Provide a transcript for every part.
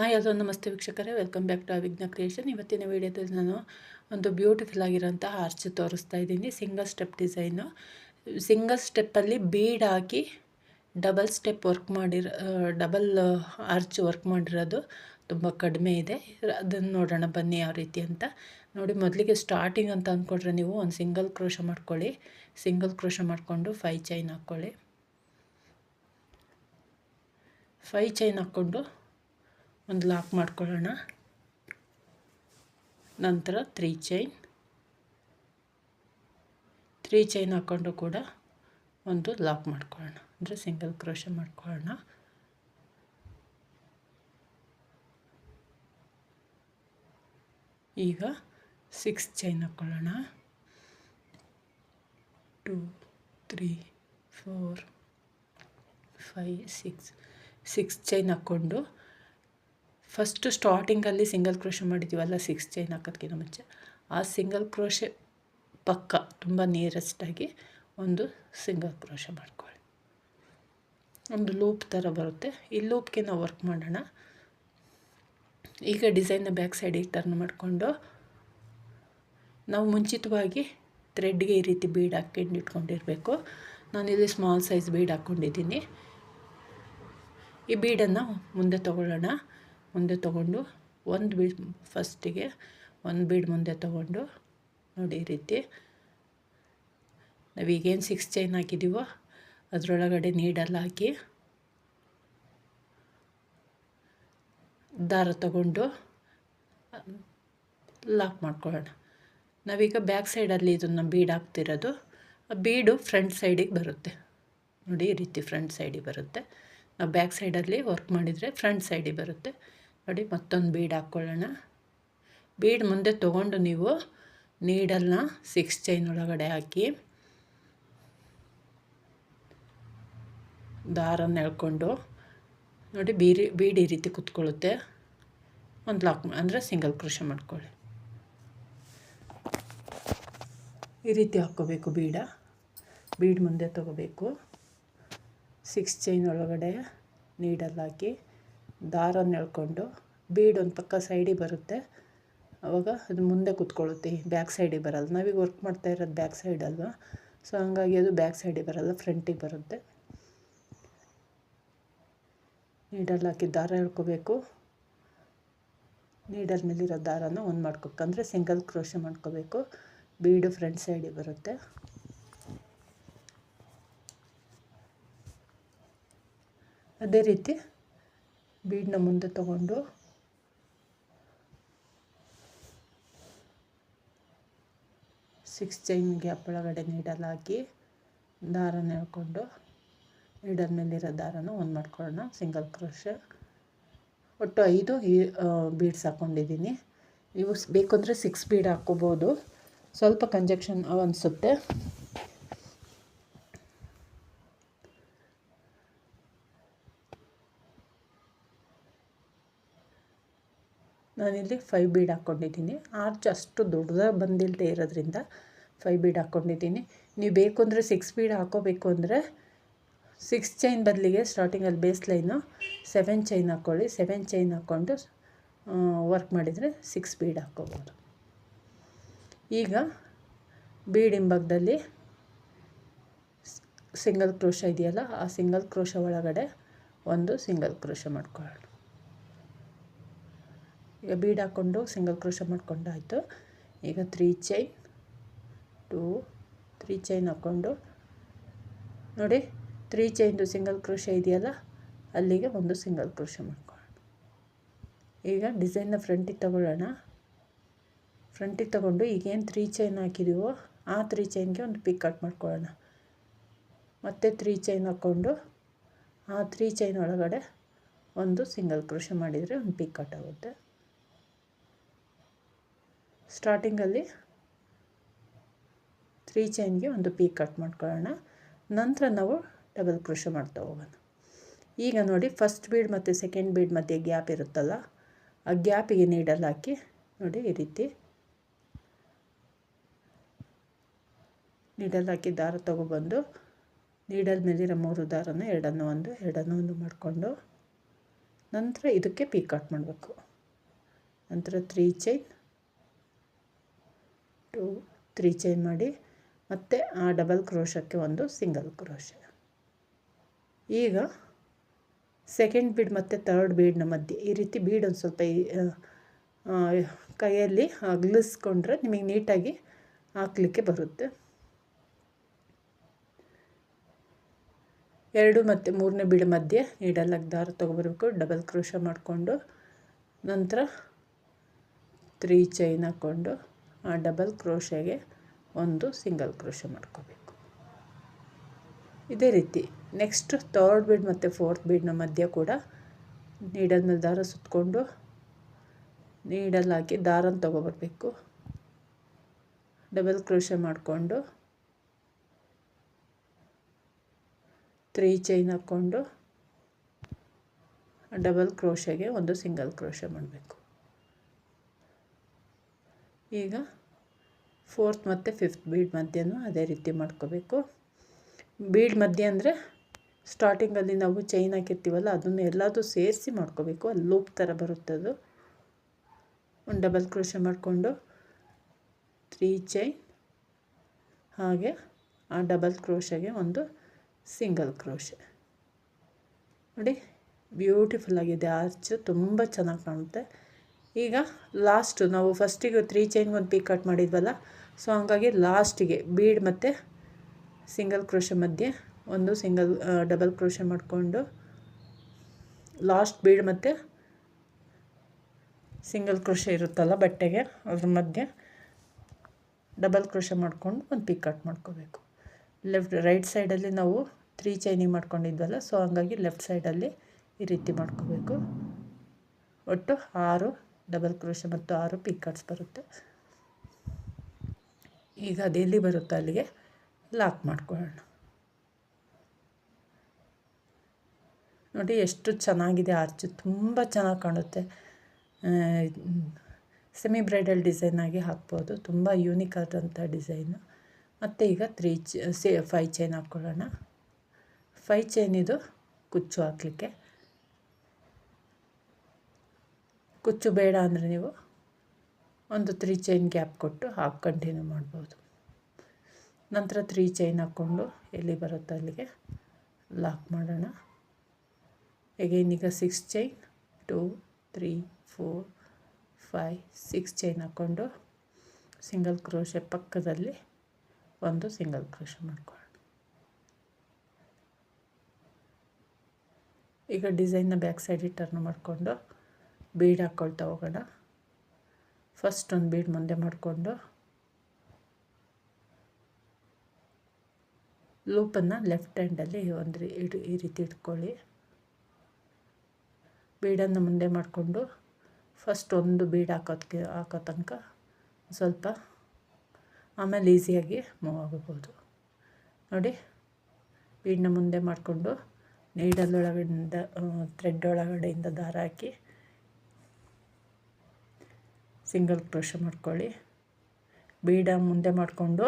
Hi hello ನಮಸ್ತೆ ವೀಕ್ಷಕರೇ, welcome back to Avighna Creation. ಇವತ್ತಿನ ವಿಡಿಯೋದಲ್ಲಿ ನಾನು ಒಂದು ಬ್ಯೂಟಿಫುಲ್ ಆಗಿರೋಂಥ ಆರ್ಚ್ ತೋರಿಸ್ತಾ ಇದ್ದೀನಿ. Single step design. ಸಿಂಗಲ್ ಸ್ಟೆಪ್ಪಲ್ಲಿ ಬೀಡ್ ಹಾಕಿ double step double arch work ಮಾಡಿರೋದು ತುಂಬ ಕಡಿಮೆ ಇದೆ. ಅದನ್ನು ನೋಡೋಣ ಬನ್ನಿ ಯಾವ ರೀತಿ ಅಂತ. ನೋಡಿ, ಮೊದಲಿಗೆ ಸ್ಟಾರ್ಟಿಂಗ್ ಅಂತ ಅಂದ್ಕೊಂಡ್ರೆ ನೀವು ಒಂದು ಸಿಂಗಲ್ ಕ್ರೋಶ ಮಾಡ್ಕೊಳ್ಳಿ. ಸಿಂಗಲ್ ಕ್ರೋಶ ಮಾಡಿಕೊಂಡು 5 ಚೈನ್ ಹಾಕ್ಕೊಳ್ಳಿ. 5 ಚೈನ್ ಹಾಕ್ಕೊಂಡು ಒಂದು ಲಾಕ್ ಮಾಡ್ಕೊಳ್ಳೋಣ. ನಂತರ 3 ಚೈನ್ ಹಾಕ್ಕೊಂಡು ಕೂಡ ಒಂದು ಲಾಕ್ ಮಾಡ್ಕೊಳ್ಳೋಣ, ಅಂದರೆ ಸಿಂಗಲ್ ಕ್ರೋಶ ಮಾಡ್ಕೊಳ್ಳೋಣ. ಈಗ 6 ಚೈನ್ ಹಾಕ್ಕೊಳ್ಳೋಣ. 2 3 4 5 6 ಚೈನ್ ಹಾಕ್ಕೊಂಡು ಫಸ್ಟು ಸ್ಟಾರ್ಟಿಂಗಲ್ಲಿ ಸಿಂಗಲ್ ಕ್ರೋಶ ಮಾಡಿದ್ದೀವಲ್ಲ 6 ಚೈನ್ ಹಾಕೋದಕ್ಕಿಂತ ಮುಂಚೆ, ಆ ಸಿಂಗಲ್ ಕ್ರೋಶೆ ಪಕ್ಕ ತುಂಬ ನಿಯರೆಸ್ಟಾಗಿ ಒಂದು ಸಿಂಗಲ್ ಕ್ರೋಶ ಮಾಡ್ಕೊಳ್ಳಿ. ಒಂದು ಲೂಪ್ ಥರ ಬರುತ್ತೆ. ಈ ಲೂಪ್ಗೆ ನಾವು ವರ್ಕ್ ಮಾಡೋಣ. ಈಗ ಡಿಸೈನ್ನ ಬ್ಯಾಕ್ ಸೈಡಿಗೆ ಟರ್ನ್ ಮಾಡಿಕೊಂಡು ನಾವು ಮುಂಚಿತವಾಗಿ ಥ್ರೆಡ್ಗೆ ಈ ರೀತಿ ಬೀಡ್ ಹಾಕ್ಕೊಂಡು ಇಟ್ಕೊಂಡಿರಬೇಕು. ನಾನಿಲ್ಲಿ ಸ್ಮಾಲ್ ಸೈಜ್ ಬೀಡ್ ಹಾಕ್ಕೊಂಡಿದ್ದೀನಿ. ಈ ಬೀಡನ್ನು ಮುಂದೆ ತೊಗೊಳ್ಳೋಣ. ಮುಂದೆ ತೊಗೊಂಡು ಒಂದು ಬೀಡ್ ಫಸ್ಟಿಗೆ ಒಂದು ಬೀಡ್ ಮುಂದೆ ತೊಗೊಂಡು ನೋಡಿ, ಈ ರೀತಿ ನಾವೀಗೇನು 6 ಚೈನ್ ಹಾಕಿದ್ದೀವೋ ಅದರೊಳಗಡೆ ನೀಡಲ್ ಹಾಕಿ ದಾರ ತಗೊಂಡು ಲಾಕ್ ಮಾಡ್ಕೊಳ್ಳೋಣ. ನಾವೀಗ ಬ್ಯಾಕ್ ಸೈಡಲ್ಲಿ ಇದನ್ನು ಬೀಡ್ ಹಾಕ್ತಿರೋದು, ಆ ಬೀಡು ಫ್ರಂಟ್ ಸೈಡಿಗೆ ಬರುತ್ತೆ. ನೋಡಿ, ಈ ರೀತಿ ಫ್ರಂಟ್ ಸೈಡಿಗೆ ಬರುತ್ತೆ. ನಾವು ಬ್ಯಾಕ್ ಸೈಡಲ್ಲಿ ವರ್ಕ್ ಮಾಡಿದರೆ ಫ್ರಂಟ್ ಸೈಡಿಗೆ ಬರುತ್ತೆ. ನೋಡಿ, ಮತ್ತೊಂದು ಬೀಡ್ ಹಾಕ್ಕೊಳ್ಳೋಣ. ಬೀಡ್ ಮುಂದೆ ತೊಗೊಂಡು ನೀವು ನೀಡಲ್ನ 6 ಚೈನ್ ಒಳಗಡೆ ಹಾಕಿ ದಾರನ ಎಳ್ಕೊಂಡು ನೋಡಿ, ಬೀಡ್ ಈ ರೀತಿ ಕುತ್ಕೊಳ್ಳುತ್ತೆ. ಒಂದು ಲಾಕ್ ಅಂದರೆ ಸಿಂಗಲ್ ಕ್ರೋಶ ಮಾಡ್ಕೊಳ್ಳಿ. ಈ ರೀತಿ ಹಾಕ್ಕೋಬೇಕು. ಬೀಡ್ ಮುಂದೆ ತೊಗೋಬೇಕು. 6 ಚೈನ್ ಒಳಗಡೆ ನೀಡಲ್ ಹಾಕಿ ದಾರನ ಎಳ್ಕೊಂಡು ಬೀಡ್ ಒಂದು ಪಕ್ಕ ಸೈಡಿಗೆ ಬರುತ್ತೆ. ಆವಾಗ ಅದು ಮುಂದೆ ಕೂತ್ಕೊಳ್ಳುತ್ತೆ, ಬ್ಯಾಕ್ ಸೈಡಿಗೆ ಬರಲ್ಲ. ನಾವೀಗ ವರ್ಕ್ ಮಾಡ್ತಾ ಇರೋದು ಬ್ಯಾಕ್ ಸೈಡ್ ಅಲ್ವಾ, ಸೊ ಹಂಗಾಗಿ ಅದು ಬ್ಯಾಕ್ ಸೈಡಿಗೆ ಬರಲ್ಲ, ಫ್ರಂಟಿಗೆ ಬರುತ್ತೆ. ನೀಡಲ್ ಹಾಕಿ ದಾರ ಎಳ್ಕೋಬೇಕು. ನೀಡಲ್ ಮೇಲಿರೋ ದಾರನ ಒಂದು ಮಾಡ್ಕೋಬೇಕಂದ್ರೆ ಸಿಂಗಲ್ ಕ್ರೋಶ ಮಾಡ್ಕೋಬೇಕು. ಬೀಡು ಫ್ರಂಟ್ ಸೈಡಿಗೆ ಬರುತ್ತೆ. ಅದೇ ರೀತಿ ಬೀಡನ್ನ ಮುಂದೆ ತಗೊಂಡು ಸಿಕ್ಸ್ ಚೈನ್ ಗ್ಯಾಪ್ ಒಳಗಡೆ ನೀಡಲ್ ಹಾಕಿ ದಾರನ ಎಳ್ಕೊಂಡು ನೀಡಲ್ ಮೇಲಿರೋ ದಾರನ ಒಂದು ಮಾಡ್ಕೊಳ್ಳೋಣ, ಸಿಂಗಲ್ ಕ್ರೋಶ. ಒಟ್ಟು 5 ಬೀಡ್ಸ್ ಹಾಕ್ಕೊಂಡಿದ್ದೀನಿ. ನೀವು ಬೇಕಂದರೆ 6 ಬೀಡ್ ಹಾಕ್ಕೋಬೋದು. ಸ್ವಲ್ಪ ಕಂಜಕ್ಷನ್ ಅನಿಸುತ್ತೆ. ನಾನಿಲ್ಲಿ 5 ಬೀಡ್ ಹಾಕ್ಕೊಂಡಿದ್ದೀನಿ. ಆರ್ಚ್ ಅಷ್ಟು ದೊಡ್ಡದಾಗಿ ಬಂದಿಲ್ಲದೆ ಇರೋದ್ರಿಂದ 5 ಬೀಡ್ ಹಾಕ್ಕೊಂಡಿದ್ದೀನಿ. ನೀವು ಬೇಕು ಅಂದರೆ 6 ಬೀಡ್ ಹಾಕ್ಕೋಬೇಕು ಅಂದರೆ 6 ಚೈನ್ ಬದಲಿಗೆ ಸ್ಟಾರ್ಟಿಂಗಲ್ಲಿ ಬೇಸ್ ಲೈನು 7 ಚೈನ್ ಹಾಕ್ಕೊಳ್ಳಿ. 7 ಚೈನ್ ಹಾಕ್ಕೊಂಡು ವರ್ಕ್ ಮಾಡಿದರೆ 6 ಬೀಡ್ ಹಾಕ್ಕೋಬೋದು. ಈಗ ಬೀಡ್ ಹಿಂಭಾಗದಲ್ಲಿ ಸಿಂಗಲ್ ಕ್ರೋಶ ಇದೆಯಲ್ಲ, ಆ ಸಿಂಗಲ್ ಕ್ರೋಶ ಒಳಗಡೆ ಒಂದು ಸಿಂಗಲ್ ಕ್ರೋಶ ಮಾಡ್ಕೊಳ್ಳೋಣ. ಈಗ ಬೀಡ್ ಹಾಕ್ಕೊಂಡು ಸಿಂಗಲ್ ಕ್ರೋಶ ಮಾಡ್ಕೊಂಡಾಯಿತು. ಈಗ 3 ಚೈನ್ 3 ಚೈನ್ ಹಾಕ್ಕೊಂಡು ನೋಡಿ, 3 ಚೈನ್ದು ಸಿಂಗಲ್ ಕ್ರೋಶ ಇದೆಯಲ್ಲ, ಅಲ್ಲಿಗೆ ಒಂದು ಸಿಂಗಲ್ ಕ್ರೋಶ ಮಾಡ್ಕೊಳ್ಳೋಣ. ಈಗ ಡಿಸೈನ್ನ ಫ್ರಂಟಿಗೆ ತಗೊಳ್ಳೋಣ. ಫ್ರಂಟಿಗೆ ತಗೊಂಡು ಈಗೇನು 3 ಚೈನ್ ಹಾಕಿದ್ದೀವೋ ಆ 3 ಚೈನ್ಗೆ ಒಂದು ಪಿಕ್ ಕಟ್ ಮಾಡ್ಕೊಳ್ಳೋಣ. ಮತ್ತು 3 ಚೈನ್ ಹಾಕ್ಕೊಂಡು ಆ 3 ಚೈನ್ ಒಳಗಡೆ ಒಂದು ಸಿಂಗಲ್ ಕ್ರೋಶ ಮಾಡಿದರೆ ಒಂದು ಪಿಕ್ ಕಟ್ ಆಗುತ್ತೆ. ಸ್ಟಾರ್ಟಿಂಗಲ್ಲಿ 3 ಚೈನ್ಗೆ ಒಂದು ಪೀಕ್ ಕಟ್ ಮಾಡ್ಕೊಳ್ಳೋಣ. ನಂತರ ನಾವು ಡಬಲ್ ಕ್ರೋಶ ಮಾಡ್ತಾ ಹೋಗೋಣ. ಈಗ ನೋಡಿ, ಫಸ್ಟ್ ಬೀಡ್ ಮತ್ತು ಸೆಕೆಂಡ್ ಬೀಡ್ ಮಧ್ಯೆ ಗ್ಯಾಪ್ ಇರುತ್ತಲ್ಲ, ಆ ಗ್ಯಾಪಿಗೆ ನೀಡಲ್ ಹಾಕಿ ನೋಡಿ, ಈ ರೀತಿ ನೀಡಲ್ ಹಾಕಿ ದಾರ ತಗೊಬಂದು ನೀಡಲ್ ಮೇಲಿರೋ 3 ದಾರನ ಎರಡನ್ನು ಒಂದು ಮಾಡಿಕೊಂಡು ನಂತರ ಇದಕ್ಕೆ ಪೀಕಾಟ್ ಮಾಡಬೇಕು. ನಂತರ 3 ಚೈನ್ 2 3 ಚೈನ್ ಮಾಡಿ ಮತ್ತು ಆ ಡಬಲ್ ಕ್ರೋಶಕ್ಕೆ ಒಂದು ಸಿಂಗಲ್ ಕ್ರೋಶ. ಈಗ ಸೆಕೆಂಡ್ ಬೀಡ್ ಮತ್ತು ಥರ್ಡ್ ಬೀಡ್ನ ಮಧ್ಯೆ ಈ ರೀತಿ ಬೀಡ್ ಒಂದು ಸ್ವಲ್ಪ ಕೈಯಲ್ಲಿ ಅಗಲಿಸ್ಕೊಂಡ್ರೆ ನಿಮಗೆ ನೀಟಾಗಿ ಹಾಕಲಿಕ್ಕೆ ಬರುತ್ತೆ. 2 ಮತ್ತು 3ನೇ ಬೀಡ್ ಮಧ್ಯೆ ನೀಡಲಾಗಿ ದಾರ ತೊಗೊಬರ್ಬೇಕು. ಡಬಲ್ ಕ್ರೋಶ ಮಾಡಿಕೊಂಡು ನಂತರ 3 ಚೈನ್ ಹಾಕ್ಕೊಂಡು ಆ ಡಬಲ್ ಕ್ರೋಶಗೆ ಒಂದು ಸಿಂಗಲ್ ಕ್ರೋಶ ಮಾಡ್ಕೋಬೇಕು. ಇದೇ ರೀತಿ ನೆಕ್ಸ್ಟ್ ಥರ್ಡ್ ಬೀಡ್ ಮತ್ತು ಫೋರ್ತ್ ಬೀಡ್ನ ಮಧ್ಯೆ ಕೂಡ ನೀಡಲ್ ಮೇಲೆ ದಾರ ಸುತ್ತಕೊಂಡು ನೀಡಲ್ ಹಾಕಿ ದಾರನ ತೊಗೊಬರ್ಬೇಕು. ಡಬಲ್ ಕ್ರೋಶ ಮಾಡಿಕೊಂಡು 3 ಚೈನ್ ಹಾಕ್ಕೊಂಡು ಡಬಲ್ ಕ್ರೋಶಗೆ ಒಂದು ಸಿಂಗಲ್ ಕ್ರೋಶ ಮಾಡಬೇಕು. ಈಗ ಫೋರ್ತ್ ಮತ್ತು ಫಿಫ್ತ್ ಬೀಡ್ ಮಧ್ಯೆನೂ ಅದೇ ರೀತಿ ಮಾಡ್ಕೋಬೇಕು. ಬೀಡ್ ಮಧ್ಯೆ ಅಂದರೆ ಸ್ಟಾರ್ಟಿಂಗಲ್ಲಿ ನಾವು ಚೈನ್ ಹಾಕಿರ್ತೀವಲ್ಲ ಅದನ್ನು ಎಲ್ಲದೂ ಸೇರಿಸಿ ಮಾಡ್ಕೋಬೇಕು. ಅಲ್ಲಿ ಲೂಪ್ ಥರ ಬರುತ್ತದು. ಒಂದು ಡಬಲ್ ಕ್ರೋಶ ಮಾಡಿಕೊಂಡು 3 ಚೈನ್ ಹಾಗೆ ಆ ಡಬಲ್ ಕ್ರೋಶಗೆ ಒಂದು ಸಿಂಗಲ್ ಕ್ರೋಶ ನೋಡಿ. ಬ್ಯೂಟಿಫುಲ್ ಆಗಿದೆ ಆರ್ಚ್, ತುಂಬ ಚೆನ್ನಾಗಿ ಕಾಣುತ್ತೆ. ಈಗ ಲಾಸ್ಟು ನಾವು ಫಸ್ಟಿಗೆ 3 ಚೈನ್ಗೆ ಒಂದು ಪೀಕಾಟ್ ಮಾಡಿದ್ವಲ್ಲ, ಸೊ ಹಂಗಾಗಿ ಲಾಸ್ಟಿಗೆ ಬೀಡ್ ಮತ್ತು ಸಿಂಗಲ್ ಕ್ರೋಶ ಮಧ್ಯೆ ಒಂದು ಡಬಲ್ ಕ್ರೋಶ ಮಾಡಿಕೊಂಡು ಲಾಸ್ಟ್ ಬೀಡ್ ಮತ್ತು ಸಿಂಗಲ್ ಕ್ರೋಶ ಇರುತ್ತಲ್ಲ ಬಟ್ಟೆಗೆ, ಅದ್ರ ಮಧ್ಯೆ ಡಬಲ್ ಕ್ರೋಶ ಮಾಡಿಕೊಂಡು ಒಂದು ಪೀಕಾಟ್ ಮಾಡ್ಕೋಬೇಕು. ರೈಟ್ ಸೈಡಲ್ಲಿ ನಾವು 3 ಚೈನಿಗೆ ಮಾಡ್ಕೊಂಡಿದ್ವಲ್ಲ, ಸೊ ಹಂಗಾಗಿ ಲೆಫ್ಟ್ ಸೈಡಲ್ಲಿ ಈ ರೀತಿ ಮಾಡ್ಕೋಬೇಕು. ಒಟ್ಟು 6 ಡಬಲ್ ಕ್ರೋಶ ಮತ್ತು 6 ಪೀಕಾಟ್ಸ್ ಬರುತ್ತೆ. ಈಗ ಅದೆಲ್ಲಿ ಬರುತ್ತೋ ಅಲ್ಲಿಗೆ ಲಾಕ್ ಮಾಡ್ಕೊಳ್ಳೋಣ. ನೋಡಿ ಎಷ್ಟು ಚೆನ್ನಾಗಿದೆ ಆರ್ಚ್, ತುಂಬ ಚೆನ್ನಾಗಿ ಕಾಣುತ್ತೆ. ಸೆಮಿ ಬ್ರೈಡಲ್ ಡಿಸೈನ್ ಆಗಿ ಹಾಕ್ಬೋದು, ತುಂಬ ಯೂನಿಕ್ ಆದಂಥ ಡಿಸೈನು. ಮತ್ತು ಈಗ 5 ಚೈನ್ ಹಾಕ್ಕೊಳ್ಳೋಣ. 5 ಚೈನ್ ಇದು ಕುಚ್ಚು ಹಾಕಲಿಕ್ಕೆ. ಕುಚ್ಚು ಬೇಡ ಅಂದರೆ ನೀವು ಒಂದು 3 ಚೈನ್ ಗ್ಯಾಪ್ ಕೊಟ್ಟು ಹಾಕಿ ಕಂಟಿನ್ಯೂ ಮಾಡ್ಬೋದು. ನಂತರ 3 ಚೈನ್ ಹಾಕ್ಕೊಂಡು ಎಲ್ಲಿ ಬರುತ್ತೋ ಅಲ್ಲಿಗೆ ಲಾಕ್ ಮಾಡೋಣ. ಎಗೈನ್ ಈಗ 6 ಚೈನ್ 2 3 4 5 6 ಚೈನ್ ಹಾಕ್ಕೊಂಡು ಸಿಂಗಲ್ ಕ್ರೋಶ ಪಕ್ಕದಲ್ಲಿ ಒಂದು ಸಿಂಗಲ್ ಕ್ರೋಶ ಮಾಡ್ಕೊಳ್ಳೋಣ. ಈಗ ಡಿಸೈನ್ನ ಬ್ಯಾಕ್ ಸೈಡಿಗೆ ಟರ್ನ್ ಮಾಡಿಕೊಂಡು ಬೀಡ್ ಹಾಕ್ಕೊಳ್ತಾ ಹೋಗೋಣ. ಫಸ್ಟ್ ಒಂದು ಬೀಡ್ ಮುಂದೆ ಮಾಡಿಕೊಂಡು ಲೂಪನ್ನು ಲೆಫ್ಟ್ ಹ್ಯಾಂಡಲ್ಲಿ ಈ ರೀತಿ ಇಟ್ಕೊಳ್ಳಿ. ಬೀಡನ್ನು ಮುಂದೆ ಮಾಡಿಕೊಂಡು ಫಸ್ಟ್ ಒಂದು ಬೀಡ್ ಹಾಕೋ ತನಕ ಸ್ವಲ್ಪ, ಆಮೇಲೆ ಈಸಿಯಾಗಿ ಮೂವ್ ಆಗಬಹುದು. ನೋಡಿ, ಬೀಡನ್ನ ಮುಂದೆ ಮಾಡಿಕೊಂಡು ನೀಡಲ್ ಒಳಗಡೆಯಿಂದ ಥ್ರೆಡ್ ಒಳಗಡೆಯಿಂದ ದಾರ ಹಾಕಿ ಸಿಂಗಲ್ ಕ್ರೋಶ ಮಾಡ್ಕೊಳ್ಳಿ. ಬೀಡ ಮುಂದೆ ಮಾಡಿಕೊಂಡು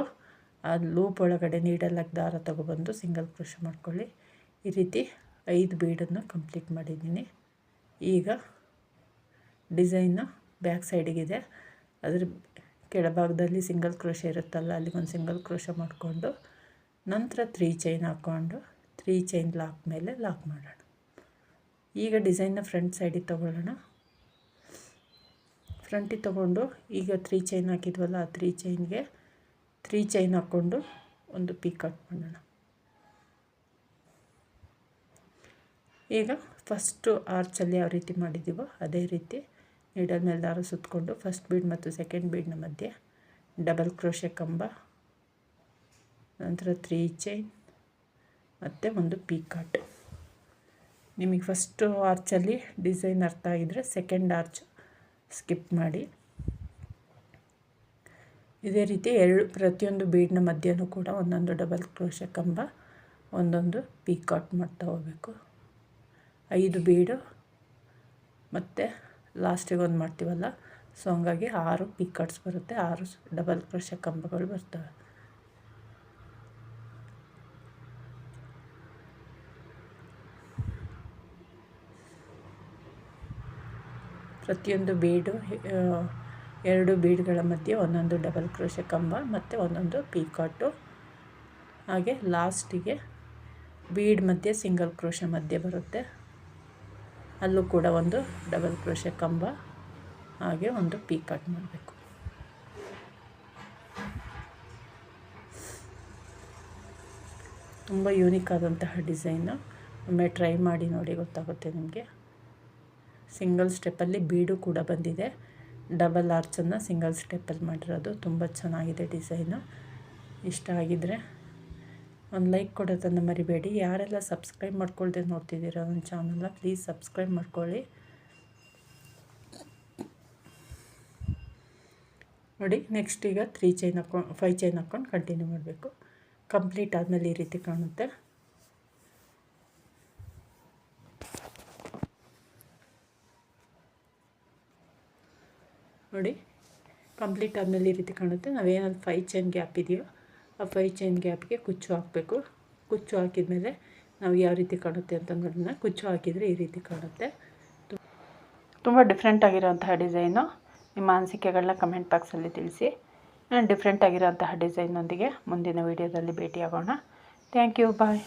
ಆ ಲೂಪ್ ಒಳಗಡೆ ನೀಡಲಾಗಿ ದಾರ ತಗೊಬಂದು ಸಿಂಗಲ್ ಕ್ರೋಶ ಮಾಡ್ಕೊಳ್ಳಿ. ಈ ರೀತಿ 5 ಬೀಡನ್ನು ಕಂಪ್ಲೀಟ್ ಮಾಡಿದ್ದೀನಿ. ಈಗ ಡಿಸೈನು ಬ್ಯಾಕ್ ಸೈಡಿಗಿದೆ, ಅದ್ರ ಕೆಳಭಾಗದಲ್ಲಿ ಸಿಂಗಲ್ ಕ್ರೋಶ ಇರುತ್ತಲ್ಲ ಅಲ್ಲಿಗೊಂದು ಸಿಂಗಲ್ ಕ್ರೋಶ ಮಾಡಿಕೊಂಡು ನಂತರ 3 ಚೈನ್ ಹಾಕ್ಕೊಂಡು 3 ಚೈನ್ ಲಾಕ್ ಮೇಲೆ ಲಾಕ್ ಮಾಡೋಣ. ಈಗ ಡಿಸೈನ್ನ ಫ್ರಂಟ್ ಸೈಡಿಗೆ ತೊಗೊಳ್ಳೋಣ. ಫ್ರಂಟಿಗೆ ತೊಗೊಂಡು ಈಗ 3 ಚೈನ್ ಹಾಕಿದ್ವಲ್ಲ ಆ 3 ಚೈನ್ಗೆ 3 ಚೈನ್ ಹಾಕ್ಕೊಂಡು ಒಂದು ಪೀಕಾಟ್ ಮಾಡೋಣ. ಈಗ ಫಸ್ಟು ಆರ್ಚಲ್ಲಿ ಯಾವ ರೀತಿ ಮಾಡಿದ್ದೀವೋ ಅದೇ ರೀತಿ ನೀಡಲ್ ಮೇಲೆ ದಾರ ಸುತ್ತಕೊಂಡು ಫಸ್ಟ್ ಬೀಡ್ ಮತ್ತು ಸೆಕೆಂಡ್ ಬೀಡ್ನ ಮಧ್ಯೆ ಡಬಲ್ ಕ್ರೋಶೆ ಕಂಬ, ನಂತರ 3 ಚೈನ್ ಮತ್ತು ಒಂದು ಪೀಕಾಟ್. ನಿಮಗೆ ಫಸ್ಟು ಆರ್ಚಲ್ಲಿ ಡಿಸೈನ್ ಅರ್ಥ ಆಗಿದರೆ ಸೆಕೆಂಡ್ ಆರ್ಚ್ ಸ್ಕಿಪ್ ಮಾಡಿ. ಇದೇ ರೀತಿ ಪ್ರತಿಯೊಂದು ಬೀಡ್ನ ಮಧ್ಯನೂ ಕೂಡ ಒಂದೊಂದು ಡಬಲ್ ಕ್ರೋಶೆ ಕಂಬ, ಒಂದೊಂದು ಪೀಕಾಟ್ ಮಾಡ್ತಾ ಹೋಗಬೇಕು. 5 ಬೀಡು ಮತ್ತು ಲಾಸ್ಟಿಗೆ ಒಂದು ಮಾಡ್ತೀವಲ್ಲ, ಸೊ ಹಂಗಾಗಿ 6 ಪೀಕಾಟ್ಸ್ ಬರುತ್ತೆ, 6 ಡಬಲ್ ಕ್ರೋಶೆ ಕಂಬಗಳು ಬರ್ತವೆ. ಪ್ರತಿಯೊಂದು ಬೀಡು 2 ಬೀಡ್ಗಳ ಮಧ್ಯೆ ಒಂದೊಂದು ಡಬಲ್ ಕ್ರೋಶೆ ಕಂಬ ಮತ್ತು ಒಂದೊಂದು ಪೀಕಾಟು. ಹಾಗೆ ಲಾಸ್ಟಿಗೆ ಬೀಡ್ ಮಧ್ಯೆ ಸಿಂಗಲ್ ಕ್ರೋಶೆ ಮಧ್ಯೆ ಬರುತ್ತೆ, ಅಲ್ಲೂ ಕೂಡ ಒಂದು ಡಬಲ್ ಕ್ರೋಶೆ ಕಂಬ ಹಾಗೆ ಒಂದು ಪೀಕಾಟ್ ಮಾಡಬೇಕು. ತುಂಬ ಯೂನಿಕ್ ಆದಂತಹ ಡಿಸೈನು. ಒಮ್ಮೆ ಟ್ರೈ ಮಾಡಿ ನೋಡಿ, ಗೊತ್ತಾಗುತ್ತೆ ನಿಮಗೆ. ಸಿಂಗಲ್ ಸ್ಟೆಪ್ಪಲ್ಲಿ ಬೀಡು ಕೂಡ ಬಂದಿದೆ. ಡಬಲ್ ಆರ್ಚನ್ನು ಸಿಂಗಲ್ ಸ್ಟೆಪ್ಪಲ್ಲಿ ಮಾಡಿರೋದು. ತುಂಬ ಚೆನ್ನಾಗಿದೆ ಡಿಸೈನು. ಇಷ್ಟ ಆಗಿದ್ದರೆ ಒಂದು ಲೈಕ್ ಕೊಡೋದನ್ನು ಮರಿಬೇಡಿ. ಯಾರೆಲ್ಲ ಸಬ್ಸ್ಕ್ರೈಬ್ ಮಾಡ್ಕೊಳ್ದೆ ನೋಡ್ತಿದ್ದೀರ ನನ್ನ ಚಾನಲ್ನ, ಪ್ಲೀಸ್ ಸಬ್ಸ್ಕ್ರೈಬ್ ಮಾಡ್ಕೊಳ್ಳಿ. ನೋಡಿ, ನೆಕ್ಸ್ಟ್ ಈಗ 5 ಚೈನ್ ಹಾಕ್ಕೊಂಡು ಕಂಟಿನ್ಯೂ ಮಾಡಬೇಕು. ಕಂಪ್ಲೀಟ್ ಆದಮೇಲೆ ಈ ರೀತಿ ಕಾಣುತ್ತೆ. ನೋಡಿ, ಕಂಪ್ಲೀಟ್ ಆದಮೇಲೆ ಈ ರೀತಿ ಕಾಣುತ್ತೆ. ನಾವೇನಲ್ಲಿ 5 ಚೈನ್ ಗ್ಯಾಪ್ ಇದೆಯೋ ಆ 5 ಚೈನ್ ಗ್ಯಾಪ್ಗೆ ಕುಚ್ಚು ಹಾಕಬೇಕು. ಕುಚ್ಚು ಹಾಕಿದ ಮೇಲೆ ನಾವು ಯಾವ ರೀತಿ ಕಾಣುತ್ತೆ ಅಂತ ನೋಡೋಣ. ಕುಚ್ಚು ಹಾಕಿದರೆ ಈ ರೀತಿ ಕಾಣುತ್ತೆ. ತುಂಬ ಡಿಫ್ರೆಂಟ್ ಆಗಿರೋಂತಹ ಡಿಸೈನು. ನಿಮ್ಮ ಅನಿಸಿಕೆಗಳನ್ನ ಕಮೆಂಟ್ ಬಾಕ್ಸಲ್ಲಿ ತಿಳಿಸಿ. ಡಿಫ್ರೆಂಟ್ ಆಗಿರೋಂತಹ ಡಿಸೈನ್ನೊಂದಿಗೆ ಮುಂದಿನ ವೀಡಿಯೋದಲ್ಲಿ ಭೇಟಿಯಾಗೋಣ. Thank you, bye.